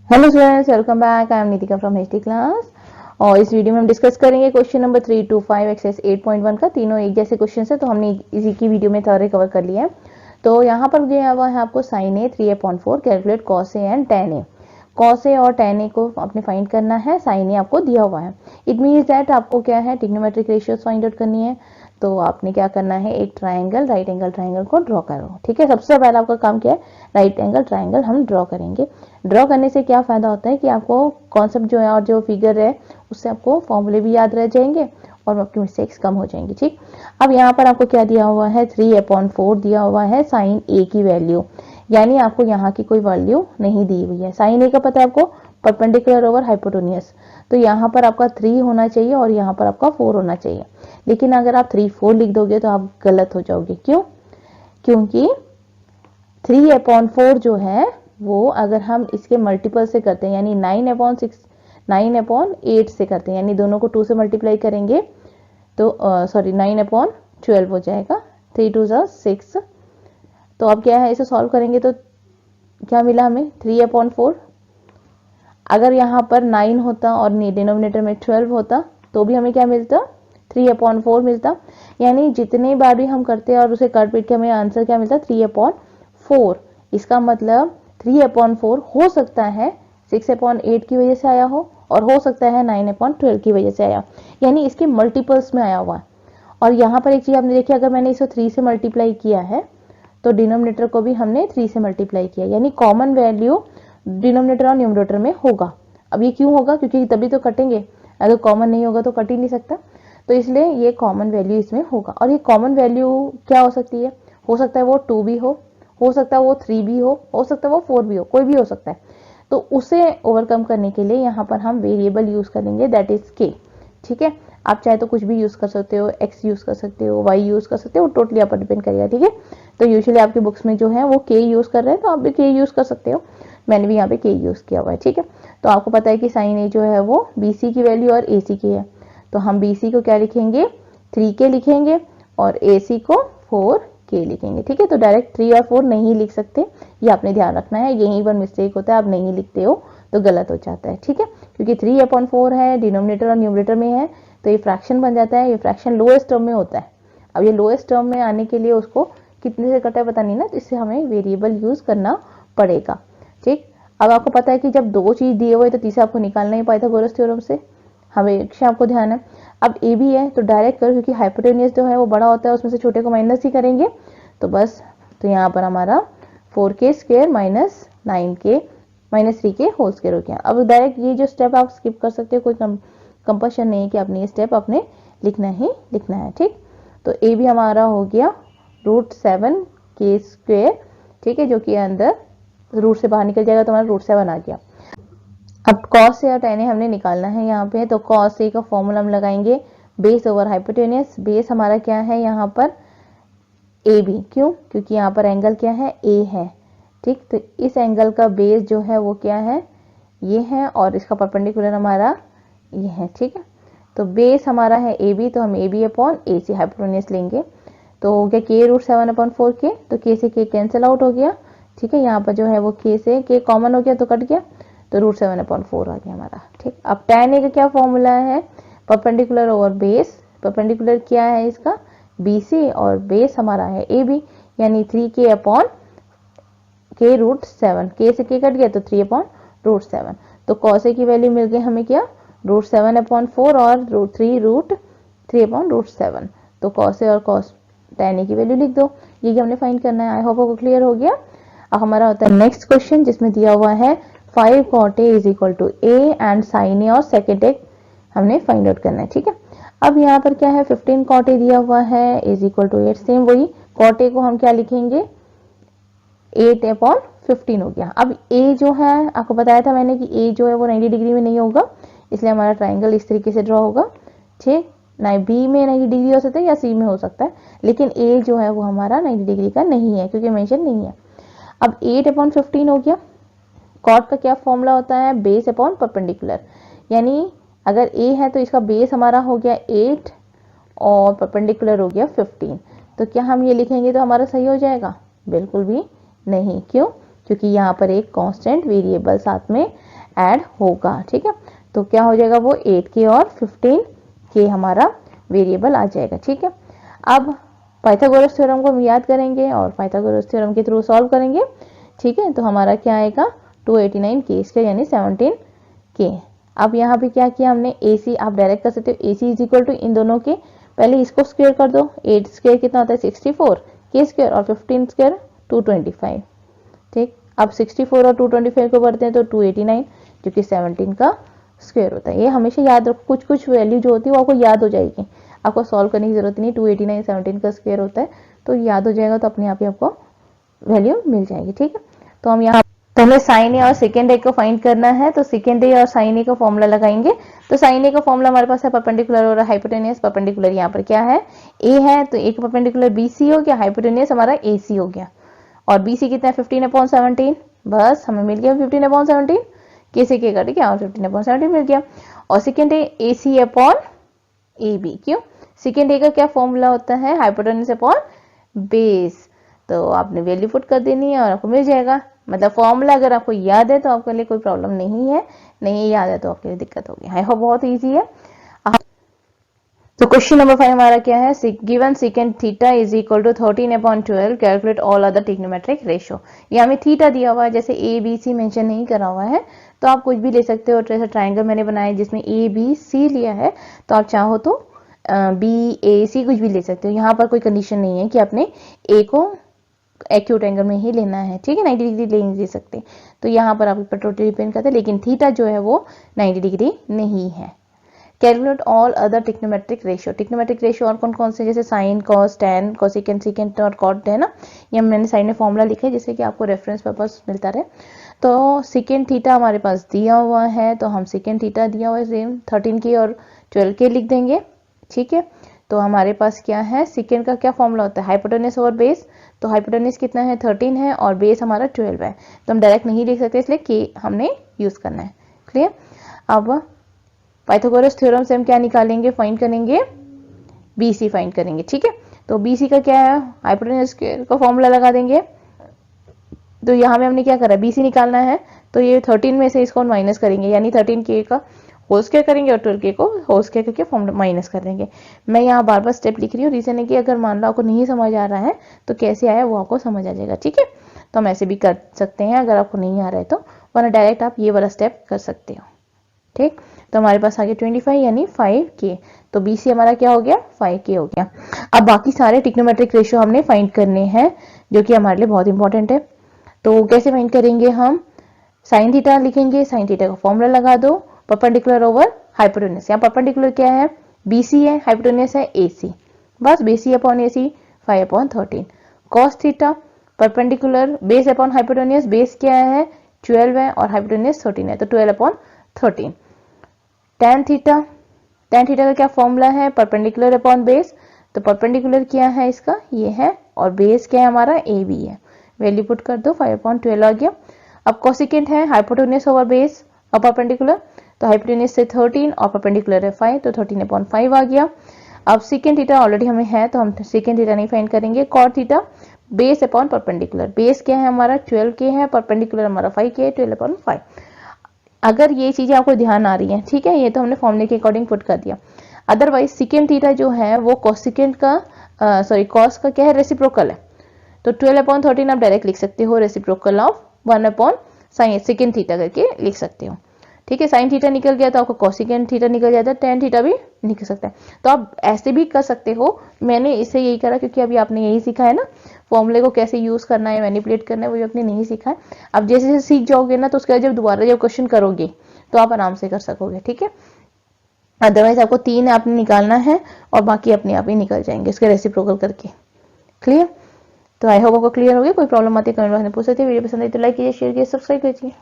Hello students, welcome back. I am Nitika from HT class. और इस video में हम डिस्कस करेंगे क्वेश्चन नंबर 3 to 5 एक्सरसाइज 8.1 का। तीनों एक जैसे क्वेश्चन है तो हमने इसी की वीडियो में सारे कवर कर लिया है। तो यहाँ पर दिया हुआ है आपको sine A 3a/4 calculate cos A and tan A. Cos A और टेन ए को आपने फाइंड करना है, साइन ए आपको दिया हुआ है। इट मीन्स दैट आपको क्या है, ट्रिग्नोमेट्रिक रेशियोज फाइंड आउट करनी है। तो आपने क्या करना है, एक ट्राइंगल, राइट एंगल ट्राइंगल को ड्रॉ करो। ठीक है, सबसे पहला आपका काम क्या है, राइट एंगल ट्राइंगल हम ड्रॉ करेंगे। ड्रॉ करने से क्या फायदा होता है कि आपको कॉन्सेप्ट जो है और जो फिगर है उससे आपको फॉर्मूले भी याद रह जाएंगे और आपकी मिस्टेक्स कम हो जाएंगी। ठीक, अब यहाँ पर आपको क्या दिया हुआ है, 3a/4 दिया हुआ है साइन ए की वैल्यू, यानी आपको यहाँ की कोई वैल्यू नहीं दी हुई है। साइन ए का पता है आपको, परपेंडिकुलर ओवर हाइपोटेन्यूज। तो यहाँ पर आपका 3 होना चाहिए और यहाँ पर आपका 4 होना चाहिए। लेकिन अगर आप 3 4 लिख दोगे तो आप गलत हो जाओगे। क्यों? क्योंकि 3a/4 जो है वो अगर हम इसके मल्टीपल से करते हैं, यानी 9/8 से करते हैं, यानी दोनों को 2 से मल्टीप्लाई करेंगे तो 9/12 हो जाएगा। 3 2 6। तो अब क्या है, इसे सॉल्व करेंगे तो क्या मिला हमें, 3/4। अगर यहाँ पर 9 होता और डिनोमिनेटर में 12 होता तो भी हमें क्या मिलता, 3/4 मिलता। यानी जितने बार भी हम करते हैं और उसे काट पीट के हमें आंसर क्या मिलता, 3/4। इसका मतलब 3/4 हो सकता है 6/8 की वजह से आया हो सकता है 9/12 की वजह से आया, यानी इसके मल्टीपल्स में आया हुआ है। और यहाँ पर एक चीज आपने देखी, अगर मैंने इसे 3 से मल्टीप्लाई किया है तो डिनोमिनेटर को भी हमने 3 से मल्टीप्लाई किया, यानी कॉमन वैल्यू डिनोमिनेटर और न्यूमरेटर में होगा। अब ये क्यों होगा, क्योंकि तभी तो कटेंगे, अगर कॉमन नहीं होगा तो कट ही नहीं सकता। तो इसलिए ये कॉमन वैल्यू इसमें होगा। और ये कॉमन वैल्यू क्या हो सकती है, हो सकता है वो 2 भी हो सकता है वो 3 भी हो सकता है वो 4 भी कोई भी हो सकता है। तो उसे ओवरकम करने के लिए यहाँ पर हम वेरिएबल यूज करेंगे, दैट इज के। ठीक है, आप चाहे तो कुछ भी यूज कर सकते हो, एक्स यूज कर सकते हो, वाई यूज कर सकते हो, टोटली आप पर डिपेंड करेगा। ठीक है, तो यूजुअली आपकी बुक्स में जो है वो के यूज कर रहे हैं, तो आप भी के यूज कर सकते हो। मैंने भी यहाँ पे के यूज किया हुआ है। ठीक है, तो आपको पता है कि साइन ए जो है वो बीसी की वैल्यू और एसी की है। तो हम बीसी को क्या लिखेंगे, 3k लिखेंगे और एसी को 4k लिखेंगे। ठीक है, तो डायरेक्ट 3 और 4 नहीं लिख सकते, ये आपने ध्यान रखना है। यहीं पर मिस्टेक होता है, आप नहीं लिखते हो तो गलत हो जाता है। ठीक है, क्योंकि 3/4 है, डिनोमिनेटर और न्यूमरेटर में है, तो ये फ्रैक्शन बन जाता है। ये फ्रैक्शन लोएस्ट टर्म में होता है। अब ये लोएस्ट टर्म में आने के लिए उसको कितने से कटा है पता नहीं ना, तो इससे हमें वेरिएबल यूज करना पड़ेगा। ठीक, अब आपको पता है कि जब दो चीज दिए हुए तो तीसरा आपको निकालना ही पाइथागोरस थ्योरम से, हमेशा आपको ध्यान है। अब ए भी है तो डायरेक्ट करो, क्योंकि हाइपोटेन्यूज जो है वो बड़ा होता है, उसमें से छोटे को माइनस ही करेंगे तो बस। तो यहाँ पर हमारा 4k² minus 9k minus 3k whole square हो गया। अब डायरेक्ट ये जो स्टेप आप स्किप कर सकते हो, कोई कंपल्शन नहीं है कि आपने ये स्टेप आपने लिखना ही लिखना है। ठीक, तो ए भी हमारा हो गया √7k²। ठीक है, जो कि अंदर रूट से बाहर निकल जाएगा तो हमारा √7 आ गया। अब कॉस से और टेन ए हमने निकालना है यहाँ पे, तो कॉस ए का फॉर्मूला हम लगाएंगे बेस ओवर हाइपोटेन्यूज। बेस हमारा क्या है यहाँ पर, ए बी। क्यों? क्योंकि यहाँ पर एंगल क्या है, ए है। ठीक, तो इस एंगल का बेस जो है वो क्या है, ये है, और इसका परपेंडिकुलर हमारा ये है। ठीक है, तो बेस हमारा है ए बी, तो हम ए बी/AC हाइपोटेन्यूज लेंगे। तो हो गया k√7/4k, तो k से k कैंसिल आउट हो गया। ठीक है, यहाँ पर जो है वो k से k कॉमन हो गया तो कट गया, तो √7/4 आ गया हमारा। ठीक, अब tan a का क्या फॉर्मूला है, परपेंडिकुलर ओवर बेस। परपेंडिकुलर क्या है इसका, BC, और बेस हमारा है AB, यानी 3k/k√7। k से k कट गया तो 3/√7। तो cos a की वैल्यू मिल गई हमें क्या, √7/4 और 3/7। तो cos a और cos tan a की वैल्यू लिख दो। ये हमने फाइंड करना है। आई होप आपको क्लियर हो गया। अब हमारा होता है नेक्स्ट क्वेश्चन, जिसमें दिया हुआ है 5 cot a is equal to a एंड साइन ए और सेकेंड ए हमने फाइंड आउट करना है। ठीक है, अब यहाँ पर क्या है, 15 cot a दिया हुआ है इज इक्वल टू 8। सेम वही cot a को हम क्या लिखेंगे, 8/15 हो गया। अब a जो है, आपको बताया था मैंने कि a जो है वो 90 डिग्री में नहीं होगा, इसलिए हमारा ट्राइंगल इस तरीके से ड्रॉ होगा। ठीक, ना बी में 90 डिग्री हो सकता है या सी में हो सकता है, लेकिन a जो है वो हमारा 90 डिग्री का नहीं है क्योंकि मेंशन नहीं है। अब 8/15 हो गया। कॉट का क्या फॉर्मूला होता है, बेस अपॉन परपेंडिकुलर, यानी अगर a है तो इसका बेस हमारा हो गया 8 और परपेंडिकुलर हो गया 15। तो क्या हम ये लिखेंगे तो हमारा सही हो जाएगा, बिल्कुल भी नहीं। क्यों? क्योंकि यहाँ पर एक कांस्टेंट वेरिएबल साथ में ऐड होगा। ठीक है, तो क्या हो जाएगा वो 8k और 15k हमारा वेरिएबल आ जाएगा। ठीक है, अब पाइथागोरस थ्योरम को हम याद करेंगे और पाइथागोरस थ्योरम के थ्रू सॉल्व करेंगे। ठीक है, तो हमारा क्या आएगा 289k² यानी 17k। अब यहाँ पे क्या किया हमने, AC आप डायरेक्ट कर सकते हो, AC इज इक्वल टू इन दोनों के पहले इसको स्क्वायर कर दो, 8 स्क्वायर कितना होता है 64, k स्क्वायर और 15 स्क्वायर 225। ठीक, अब 64 और 225 को बढ़ते हैं तो 289 जो कि 17 का स्क्वायर होता है। ये हमेशा याद रखो, कुछ कुछ वैल्यू जो होती है वो आपको याद हो जाएगी, आपको सॉल्व करने की जरूरत नहीं। 289 17 का स्क्वायर होता है तो याद हो जाएगा, तो अपने आप ही आपको वैल्यू मिल जाएगी। ठीक है, तो हम यहाँ तो हमें साइन ए और सेकेंड ए को फाइंड करना है, तो सेकेंड ए और साइन ए का फॉर्मूला लगाएंगे। तो साइन ए का फॉर्मूला हमारे पास है परपेंडिकुलर और हाइपोटेनियस। परपेंडिकुलर यहाँ पर क्या है ए है, तो ए का परपेंडिकुलर BC हो गया, हाइपोटेनियस हमारा AC हो गया। और BC कितना है 15/17, बस हमें मिल गया 15/17, के से के कट गया और 15/17 मिल गया। और सेकेंड ए AC/AB, क्यों, सेकेंड ए का क्या फॉर्मूला होता है हाइपोटेनस अपॉन बेस। तो आपने वैल्यू पुट कर देनी है और आपको मिल जाएगा। मतलब फॉर्मूला अगर आपको याद है तो आपके लिए कोई प्रॉब्लम नहीं है, नहीं याद है तो आपके लिए दिक्कत होगी। आई होप बहुत इजी है। तो क्वेश्चन नंबर 5 हमारा क्या है, given secant theta is equal to 13/12 calculate all other trigonometric ratio. ये हमें थीटा दिया हुआ है, जैसे ABC मेंशन नहीं करा हुआ है तो आप कुछ भी ले सकते हो। जैसे ट्राइंगल मैंने बनाया जिसमें ABC लिया है, तो आप चाहो तो BAC कुछ भी ले सकते हो। यहाँ पर कोई कंडीशन नहीं है कि आपने A को एक्यूट एंगल में ही लेना है। ठीक है, 90 डिग्री ले सकते, तो यहाँ पर आप पर टोटली डिपेंड करता है, लेकिन थीटा जो है वो 90 डिग्री नहीं है। Calculate all other trigonometric ratio. Trigonometric ratio और कौन कौन से, जैसे sine, cos, tan, cosecant, secant और कॉट है ना, ये मैंने साइड में फॉर्मूला लिखा है जिससे कि आपको रेफरेंस पर्पस मिलता रहे। तो सेकेंड थीटा हमारे पास दिया हुआ है, तो हम सेकेंड थीटा दिया हुआ है सेम 13k और 12k लिख देंगे। ठीक है, तो हमारे पास क्या है, सेकेंड का क्या फॉर्मूला होता है हाइपोटेनस ओवर बेस। तो हाइपोटेनस कितना है 13 है और बेस हमारा 12 है, तो हम डायरेक्ट नहीं लिख सकते, इसलिए k हमने यूज करना है। क्लियर, अब पाइथागोरस थ्योरम से हम क्या निकालेंगे, फाइंड करेंगे BC फाइंड करेंगे। ठीक है, तो BC का क्या है हाइपोटेनस का फॉर्मूला लगा देंगे। तो यहाँ में हमने क्या करा BC निकालना है, तो ये 13 में से इसको माइनस करेंगे, यानी 13k का होल स्क्वायर करेंगे और 12k को होल स्क्वायर करके फॉर्मूला माइनस कर देंगे। मैं यहाँ बार बार स्टेप लिख रही हूँ, रीजन है कि अगर मान लो आपको नहीं समझ आ रहा है तो कैसे आया वो आपको समझ आ जाएगा। ठीक है, तो हम ऐसे भी कर सकते हैं अगर आपको नहीं आ रहा है तो, वरना डायरेक्ट आप ये वाला स्टेप कर सकते हो। ठीक, तो हमारे पास आ गया 25 यानी 5k, तो BC हमारा क्या हो गया 5k हो गया। अब बाकी सारे ट्रिग्नोमेट्रिक रेशियो हमने फाइंड करने हैं जो कि हमारे लिए बहुत इंपॉर्टेंट है। तो कैसे फाइंड करेंगे, हम साइन थीटा लिखेंगे, साइन थीटा का फॉर्मूला लगा दो, परपेंडिकुलर ओवर हाइपोटेनस। यहाँ परपेंडिकुलर क्या है BC है, हाइपोटेनस है AC, बस BC upon AC 5/13। Cos theta perpendicular base upon hypotenuse, base क्या है 12 है और हाइपोटेनस 13 है, तो 12/13। टैन थीटा, टैन थीटा का क्या फॉर्मूला है परपेंडिकुलर अपॉन बेस, तो परपेंडिकुलर क्या है इसका ये है और बेस क्या है हमारा AB है, वैल्यू पुट कर दो 5/12 आ गया। अब कोसिकेंट है हाइपोटेनस ओवर बेस और परपेंडिकुलर, तो हाइपोटेनस से 13 और परपेंडिकुलर है 5, तो 13/5 आ गया। अब सेकेंड थीटा ऑलरेडी हमें है तो हम सेकेंड थीटा नहीं फाइंड करेंगे। Cot theta base upon perpendicular, base क्या है हमारा 12k है, परपेंडिकुलर हमारा 5k है, 12/5। अगर ये चीजें आपको ध्यान आ रही हैं, ठीक है, ये तो हमने फॉर्मूले के अकॉर्डिंग पुट कर दिया। अदरवाइज सेकेंड थीटा जो है वो कोसिकेंट का कॉस का क्या है रेसिप्रोकल है, तो 12/13 आप डायरेक्ट लिख सकते हो reciprocal of 1/sin second theta करके लिख सकते हो। ठीक है, साइन थीटा निकल गया तो आपको कोसिकेंट थीटा निकल जाता है, टेन थीटा भी निकल सकता है। तो आप ऐसे भी कर सकते हो, मैंने इसे यही करा क्योंकि अभी आपने यही सीखा है ना फॉर्मूले को कैसे यूज करना है, मैनिपुलेट करना है, वो आपने नहीं सीखा है। अब जैसे जैसे सीख जाओगे ना तो उसके बाद जब दोबारा जब क्वेश्चन करोगे तो आप आराम से कर सकोगे। ठीक है, अदरवाइज आपको 3 आपने निकालना है और बाकी अपने आप ही निकल जाएंगे उसके रेसिप्रोकल करके। क्लियर, तो आई होप आपको क्लियर हो गया। कोई प्रॉब्लम आती है कमेंट बॉक्स में पूछ सकते हैं। वीडियो पसंद आई तो लाइक कीजिए, शेयर कीजिए, सब्सक्राइब कीजिए।